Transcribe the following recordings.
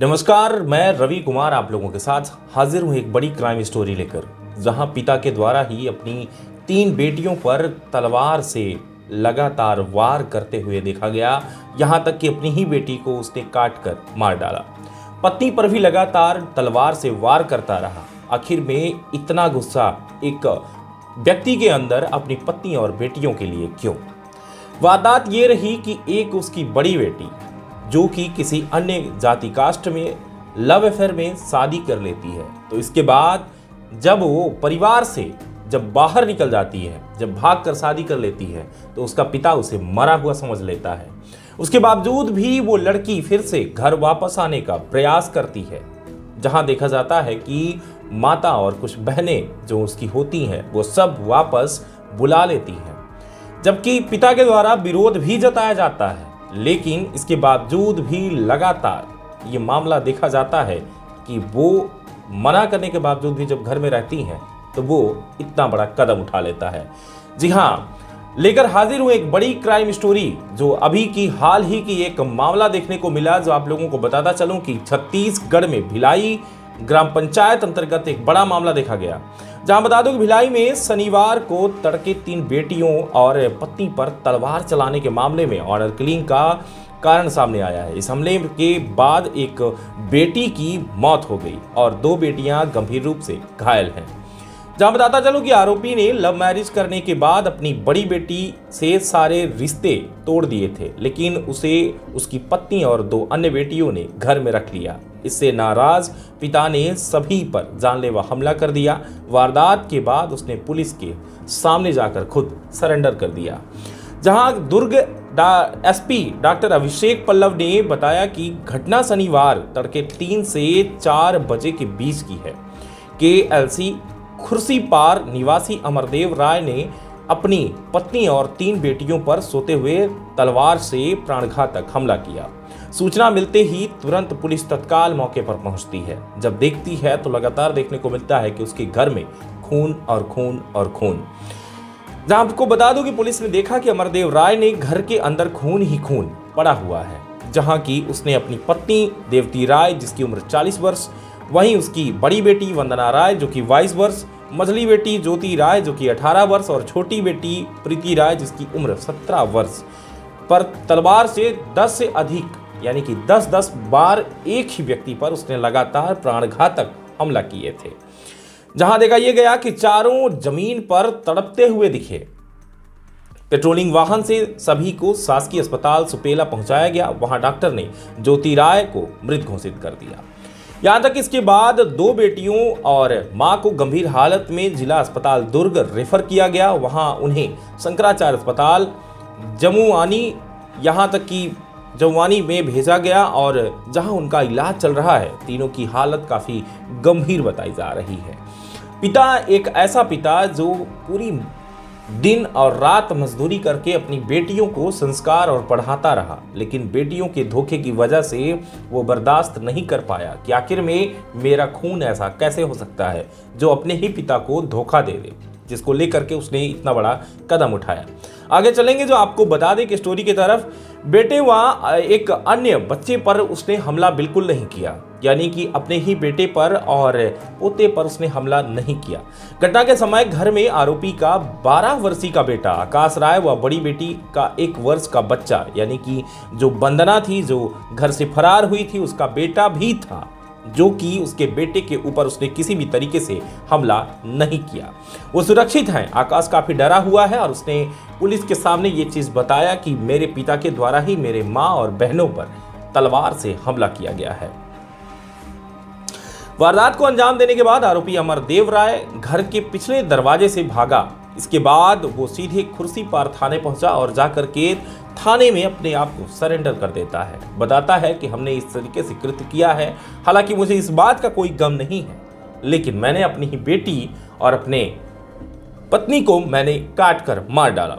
नमस्कार, मैं रवि कुमार आप लोगों के साथ हाजिर हूँ एक बड़ी क्राइम स्टोरी लेकर, जहां पिता के द्वारा ही अपनी 3 बेटियों पर तलवार से लगातार वार करते हुए देखा गया। यहां तक कि अपनी ही बेटी को उसने काट कर मार डाला। पत्नी पर भी लगातार तलवार से वार करता रहा। आखिर में इतना गुस्सा एक व्यक्ति के अंदर अपनी पत्नी और बेटियों के लिए क्यों? वारदात ये रही कि एक उसकी बड़ी बेटी जो कि किसी अन्य जाति कास्ट में लव अफेयर में शादी कर लेती है, तो इसके बाद जब वो परिवार से जब बाहर निकल जाती है, जब भागकर शादी कर लेती है, तो उसका पिता उसे मरा हुआ समझ लेता है। उसके बावजूद भी वो लड़की फिर से घर वापस आने का प्रयास करती है, जहां देखा जाता है कि माता और कुछ बहनें जो उसकी होती हैं वो सब वापस बुला लेती हैं, जबकि पिता के द्वारा विरोध भी जताया जाता है। लेकिन इसके बावजूद भी लगातार ये मामला देखा जाता है कि वो मना करने के बावजूद भी जब घर में रहती हैं तो वो इतना बड़ा कदम उठा लेता है। जी हाँ, लेकर हाजिर हूँ एक बड़ी क्राइम स्टोरी जो अभी की हाल ही की एक मामला देखने को मिला, जो आप लोगों को बताता चलूं कि छत्तीसगढ़ में भिलाई ग्राम पंचायत अंतर्गत एक बड़ा मामला देखा गया। जहां बता दो कि भिलाई में शनिवार को तड़के 3 बेटियों और पत्नी पर तलवार चलाने के मामले में ऑनर किलिंग का कारण सामने आया है। इस हमले के बाद एक बेटी की मौत हो गई और 2 बेटियां गंभीर रूप से घायल हैं। जहां बताता चलूं कि आरोपी ने लव मैरिज करने के बाद अपनी बड़ी बेटी से सारे रिश्ते तोड़ दिए थे, लेकिन उसे उसकी पत्नी और 2 अन्य बेटियों ने घर में रख लिया। इससे नाराज पिता ने सभी पर जानलेवा हमला कर दिया। वारदात के बाद उसने पुलिस के सामने जाकर खुद सरेंडर कर दिया। जहां दुर्ग एसपी डॉक्टर अभिषेक पल्लव ने बताया कि घटना शनिवार तड़के 3 से 4 बजे के बीच की है। KLC खुर्सीपार निवासी अमरदेव राय ने अपनी पत्नी और 3 बेटियों पर सोते हुए तलवार से प्राणघातक हमला किया। सूचना मिलते ही तुरंत पुलिस तत्काल मौके पर पहुंचती है। जब देखती है तो लगातार देखने को मिलता है कि उसके घर में खून और खून और खून। जहां आपको बता दूं कि पुलिस ने देखा कि अमरदेव राय ने घर के अंदर खून ही खून पड़ा हुआ है, जहां की उसने अपनी पत्नी देवती राय जिसकी उम्र 40 वर्ष, वहीं उसकी बड़ी बेटी वंदना राय जो कि 22 वर्ष, मझली बेटी ज्योति राय जो कि 18 वर्ष और छोटी बेटी प्रीति राय जिसकी उम्र 17 वर्ष पर तलवार से 10 से अधिक यानी कि 10-10 बार एक ही व्यक्ति पर उसने लगातार प्राणघातक हमला किए थे। जहां देखा यह गया कि चारों जमीन पर तड़पते हुए दिखे। पेट्रोलिंग वाहन से सभी को शासकीय अस्पताल सुपेला पहुंचाया गया। वहां डॉक्टर ने ज्योति राय को मृत घोषित कर दिया। यहां तक इसके बाद 2 बेटियों और मां को गंभीर हालत में जिला अस्पताल दुर्ग रेफर किया गया। वहां उन्हें शंकराचार्य अस्पताल जमुआनी में भेजा गया और जहां उनका इलाज चल रहा है। तीनों की हालत काफी गंभीर बताई जा रही है। पिता एक ऐसा पिता जो पूरी दिन और रात मजदूरी करके अपनी बेटियों को संस्कार और पढ़ाता रहा, लेकिन बेटियों के धोखे की वजह से वो बर्दाश्त नहीं कर पाया कि आखिर में मेरा खून ऐसा कैसे हो सकता है जो अपने ही पिता को धोखा दे दे, जिसको लेकर के उसने इतना बड़ा कदम उठाया। आगे चलेंगे जो आपको बता दें कि स्टोरी की तरफ बेटे वहाँ एक अन्य बच्चे पर उसने हमला बिल्कुल नहीं किया, यानी कि अपने ही बेटे पर और पोते पर उसने हमला नहीं किया। घटना के समय घर में आरोपी का 12 वर्षीय का बेटा आकाश राय व बड़ी बेटी का 1 वर्ष का बच्चा यानी कि जो वंदना थी जो घर से फरार हुई थी, उसका बेटा भी था, जो कि उसके बेटे के ऊपर उसने किसी भी तरीके से हमला नहीं किया। वो सुरक्षित हैं। आकाश काफी डरा हुआ है और उसने पुलिस के सामने ये चीज बताया कि मेरे पिता के द्वारा ही मेरे माँ और बहनों पर तलवार से हमला किया गया है। वारदात को अंजाम देने के बाद आरोपी अमरदेव राय घर के पिछले दरवाजे से भागा। इसके बाद वो सीधे खुर्सीपार थाने पहुंचा और जाकर के थाने में अपने आप को सरेंडर कर देता है। बताता है कि हमने इस तरीके से कृत्य किया है, हालांकि मुझे इस बात का कोई गम नहीं है, लेकिन मैंने अपनी ही बेटी और अपने पत्नी को मैंने काट कर मार डाला,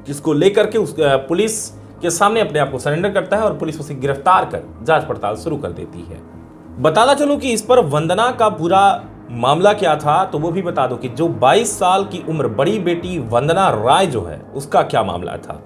जिसको लेकर के उस पुलिस के सामने अपने आप को सरेंडर करता है और पुलिस उसे गिरफ्तार कर जांच पड़ताल शुरू कर देती है। बताना चलूं कि इस पर वंदना का पूरा मामला क्या था, तो वो भी बता दो कि जो 22 साल की उम्र बड़ी बेटी वंदना राय जो है उसका क्या मामला था।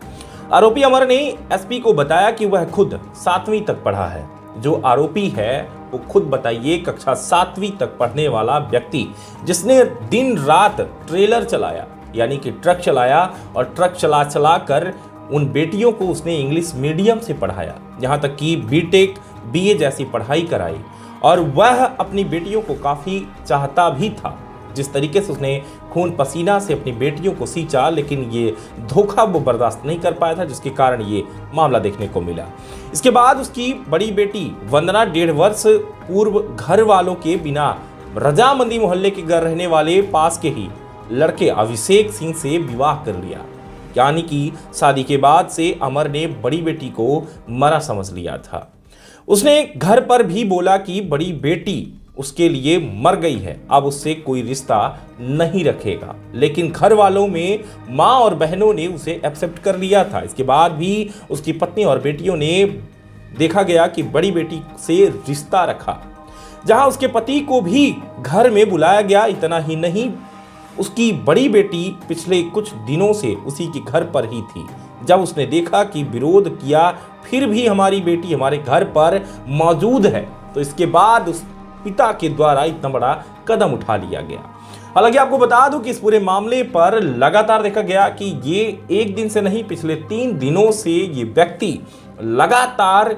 आरोपी अमर ने एसपी को बताया कि वह खुद 7वीं तक पढ़ा है। जो आरोपी है वो खुद बताइए, कक्षा 7वीं तक पढ़ने वाला व्यक्ति जिसने दिन रात ट्रेलर चलाया, यानी कि ट्रक चलाया, और ट्रक चला चला कर उन बेटियों को उसने इंग्लिश मीडियम से पढ़ाया, यहाँ तक कि बीटेक बीए जैसी पढ़ाई कराई, और वह अपनी बेटियों को काफ़ी चाहता भी था। जिस तरीके से उसने खून पसीना से अपनी बेटियों को सींचा, लेकिन ये धोखा वो बर्दाश्त नहीं कर पाया था, जिसके कारण ये मामला देखने को मिला। इसके बाद उसकी बड़ी बेटी वंदना 1.5 वर्ष पूर्व घर वालों के बिना रजामंदी मोहल्ले के घर रहने वाले पास के ही लड़के अभिषेक सिंह से विवाह कर लिया। यानी कि शादी के बाद से अमर ने बड़ी बेटी को मरा समझ लिया था। उसने घर पर भी बोला कि बड़ी बेटी उसके लिए मर गई है, अब उससे कोई रिश्ता नहीं रखेगा, लेकिन घर वालों में माँ और बहनों ने उसे एक्सेप्ट कर लिया था। इसके बाद भी उसकी पत्नी और बेटियों ने देखा गया कि बड़ी बेटी से रिश्ता रखा, जहां उसके पति को भी घर में बुलाया गया। इतना ही नहीं, उसकी बड़ी बेटी पिछले कुछ दिनों से उसी के घर पर ही थी। जब उसने देखा कि विरोध किया फिर भी हमारी बेटी हमारे घर पर मौजूद है, तो इसके बाद उस पिता के द्वारा इतना बड़ा कदम उठा लिया गया। हालांकि आपको बता दूं कि इस पूरे मामले पर लगातार देखा गया कि ये एक दिन से नहीं, पिछले 3 दिनों से ये व्यक्ति लगातार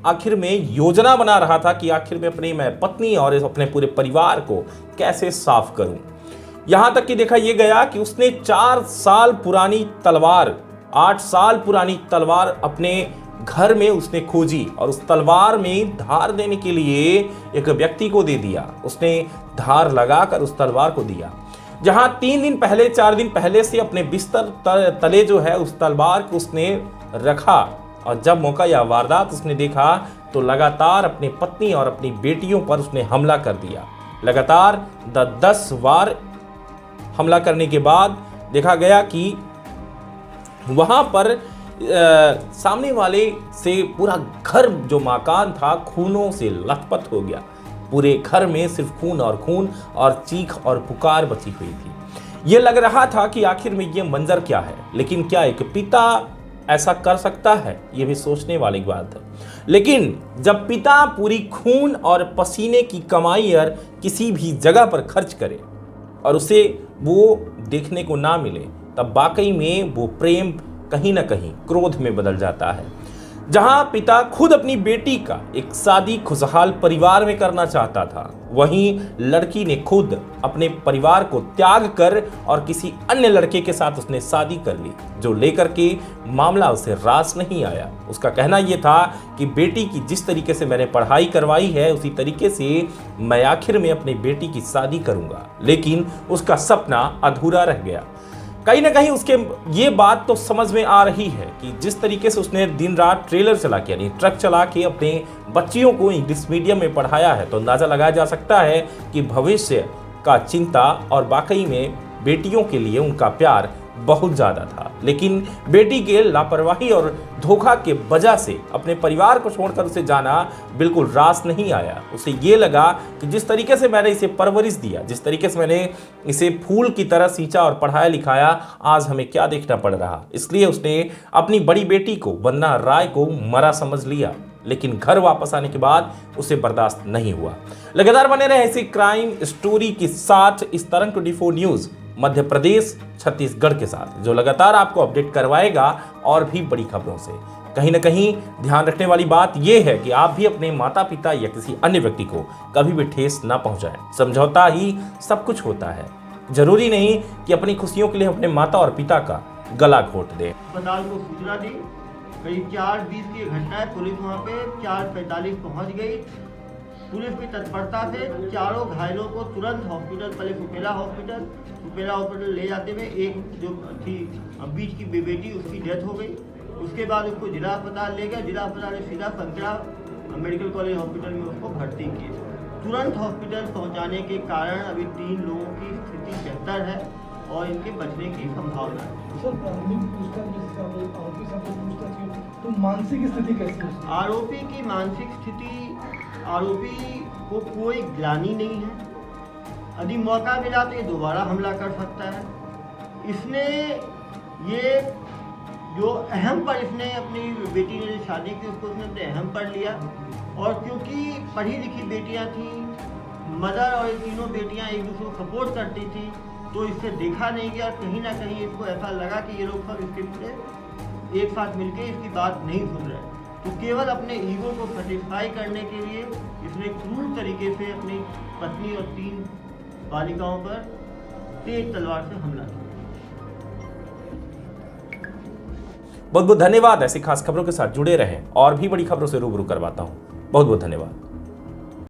आखिर में योजना बना रहा था कि आखिर में अपनी मैं पत्नी और अपने पूरे परिवार को कैसे साफ करूं। यहां तक कि देखा यह गया कि उसने 4 साल पुरानी तलवार, 8 साल पुरानी तलवार अपने घर में उसने खोजी और उस तलवार में धार देने के लिए एक व्यक्ति को दे दिया। उसने धार लगाकर उस तलवार को दिया, जहां 3 दिन पहले 4 दिन पहले से अपने बिस्तर तले जो है उस तलवार को उसने रखा, और जब मौका या वारदात उसने देखा तो लगातार अपनी पत्नी और अपनी बेटियों पर उसने हमला कर दिया। लगातार 10 बार हमला करने के बाद देखा गया कि वहां पर सामने वाले से पूरा घर जो मकान था खूनों से लथपथ हो गया। पूरे घर में सिर्फ खून और चीख और पुकार बची हुई थी। ये लग रहा था कि आखिर में ये मंजर क्या है, लेकिन क्या एक पिता ऐसा कर सकता है, ये भी सोचने वाली बात है। लेकिन जब पिता पूरी खून और पसीने की कमाई और किसी भी जगह पर खर्च करे और उसे वो देखने को ना मिले, तब वाकई में वो प्रेम कहीं ना कहीं क्रोध में बदल जाता है। जहां पिता खुद अपनी बेटी का एक शादी खुशहाल परिवार में करना चाहता था, वहीं लड़की ने खुद अपने परिवार को त्याग कर और किसी अन्य लड़के के साथ उसने शादी कर ली, जो लेकर के मामला उसे रास नहीं आया। उसका कहना यह था कि बेटी की जिस तरीके से मैंने पढ़ाई करवाई है उसी तरीके से मैं आखिर में अपनी बेटी की शादी करूंगा, लेकिन उसका सपना अधूरा रह गया। कहीं ना कहीं उसके ये बात तो समझ में आ रही है कि जिस तरीके से उसने दिन रात ट्रेलर चला के, यानी ट्रक चला के अपने बच्चियों को इंग्लिश मीडियम में पढ़ाया है, तो अंदाज़ा लगाया जा सकता है कि भविष्य का चिंता और वाकई में बेटियों के लिए उनका प्यार बहुत ज़्यादा था। लेकिन बेटी के लापरवाही और धोखा के वजह से अपने परिवार को छोड़कर उसे जाना बिल्कुल रास नहीं आया। उसे ये लगा कि जिस तरीके से मैंने इसे परवरिश दिया, जिस तरीके से मैंने इसे फूल की तरह सींचा और पढ़ाया लिखाया, आज हमें क्या देखना पड़ रहा। इसलिए उसने अपनी बड़ी बेटी को, वंदना राय को मरा समझ लिया, लेकिन घर वापस आने के बाद उसे बर्दाश्त नहीं हुआ। लगातार बने रहे ऐसी क्राइम स्टोरी के साथ इस तरंग 24 न्यूज़ मध्य प्रदेश छत्तीसगढ़ के साथ, जो लगातार आपको अपडेट करवाएगा और भी बड़ी खबरों से। कहीं ना कहीं ध्यान रखने वाली बात यह है कि आप भी अपने माता पिता या किसी अन्य व्यक्ति को कभी भी ठेस ना पहुंचाएं। समझौता ही सब कुछ होता है। जरूरी नहीं कि अपनी खुशियों के लिए अपने माता और पिता का गला घोट दें। अस्पताल को सूचना दी, करीब 4:20 की घटना है। पुलिस वहाँ पे 4:45 पहुँच गई। पुलिस की तत्परता से चारों घायलों को तुरंत हॉस्पिटल, पहले सुपेला हॉस्पिटल ले जाते हुए एक जो थी बीच की बेटी, उसकी डेथ हो गई। उसके बाद उसको जिला अस्पताल ले गया। जिला अस्पताल में सीधा संतरा मेडिकल कॉलेज हॉस्पिटल में उसको भर्ती किए। तुरंत हॉस्पिटल पहुंचाने के कारण अभी 3 लोगों की स्थिति बेहतर है और इनके बचने की संभावना है। तो मानसिक स्थिति कैसी है? आरोपी की मानसिक स्थिति, आरोपी को कोई ग्लानि नहीं है। यदि मौका मिला तो ये दोबारा हमला कर सकता है। इसने ये जो अहम पर इसने अपनी बेटी ने जो शादी की उसको उसने अपने अहम पर लिया। और क्योंकि पढ़ी लिखी बेटियां थीं, मदर और ये तीनों बेटियां एक दूसरे को सपोर्ट करती थी, तो इससे देखा नहीं गया। कहीं ना कहीं इसको ऐसा लगा कि ये लोग सब इसके पूरे एक साथ मिलके इसकी बात नहीं सुन रहे, तो केवल अपने ईगो को सेटिस्फाई करने के लिए इसने क्रूर तरीके से अपनी पत्नी और 3 बालिकाओं पर तेज तलवार से हमला किया। बहुत बहुत धन्यवाद। ऐसी खास खबरों के साथ जुड़े रहें और भी बड़ी खबरों से रूबरू करवाता हूं। बहुत बहुत धन्यवाद।